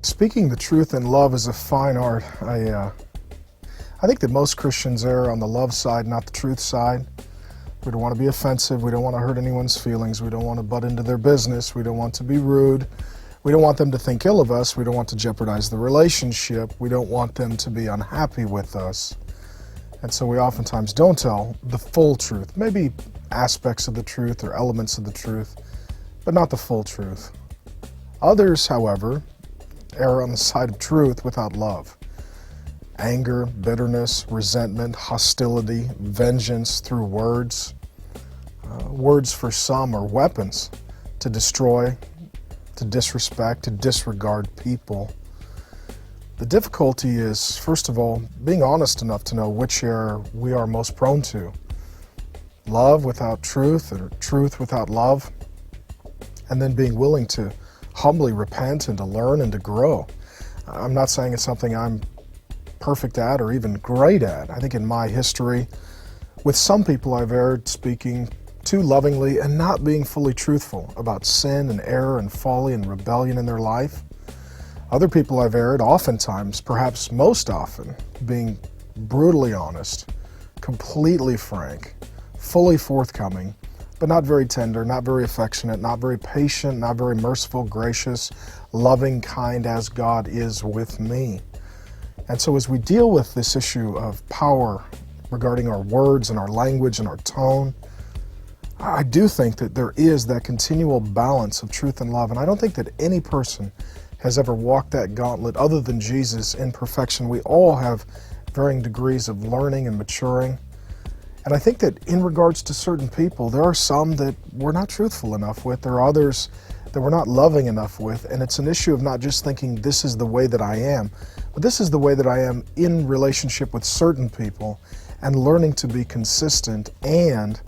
Speaking the truth in love is a fine art. I think that most Christians err on the love side, not the truth side. We don't want to be offensive. We don't want to hurt anyone's feelings. We don't want to butt into their business. We don't want to be rude. We don't want them to think ill of us. We don't want to jeopardize the relationship. We don't want them to be unhappy with us. And so we oftentimes don't tell the full truth, maybe aspects of the truth or elements of the truth, but not the full truth. Others, however, err on the side of truth without love. Anger, bitterness, resentment, hostility, vengeance through words. Words for some are weapons to destroy, to disrespect, to disregard people. The difficulty is, first of all, being honest enough to know which error we are most prone to. Love without truth, or truth without love, and then being willing to humbly repent and to learn and to grow. I'm not saying it's something I'm perfect at or even great at. I think in my history, with some people I've erred speaking too lovingly and not being fully truthful about sin and error and folly and rebellion in their life. Other people I've erred, oftentimes, perhaps most often, being brutally honest, completely frank, fully forthcoming, but not very tender, not very affectionate, not very patient, not very merciful, gracious, loving, kind as God is with me. And so as we deal with this issue of power regarding our words and our language and our tone, I do think that there is that continual balance of truth and love. And I don't think that any person has ever walked that gauntlet other than Jesus in perfection. We all have varying degrees of learning and maturing. And I think that in regards to certain people, there are some that we're not truthful enough with. There are others that we're not loving enough with. And it's an issue of not just thinking this is the way that I am, but this is the way that I am in relationship with certain people, and learning to be consistent and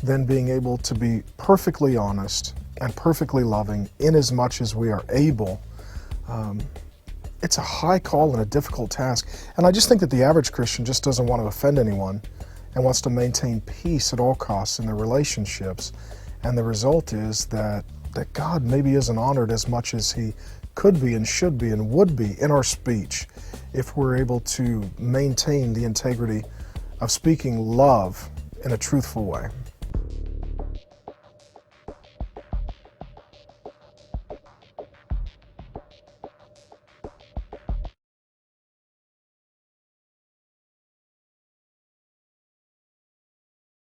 then being able to be perfectly honest and perfectly loving in as much as we are able. It's a high call and a difficult task. And I just think that the average Christian just doesn't want to offend anyone and wants to maintain peace at all costs in their relationships. And the result is that God maybe isn't honored as much as He could be and should be and would be in our speech if we're able to maintain the integrity of speaking love in a truthful way.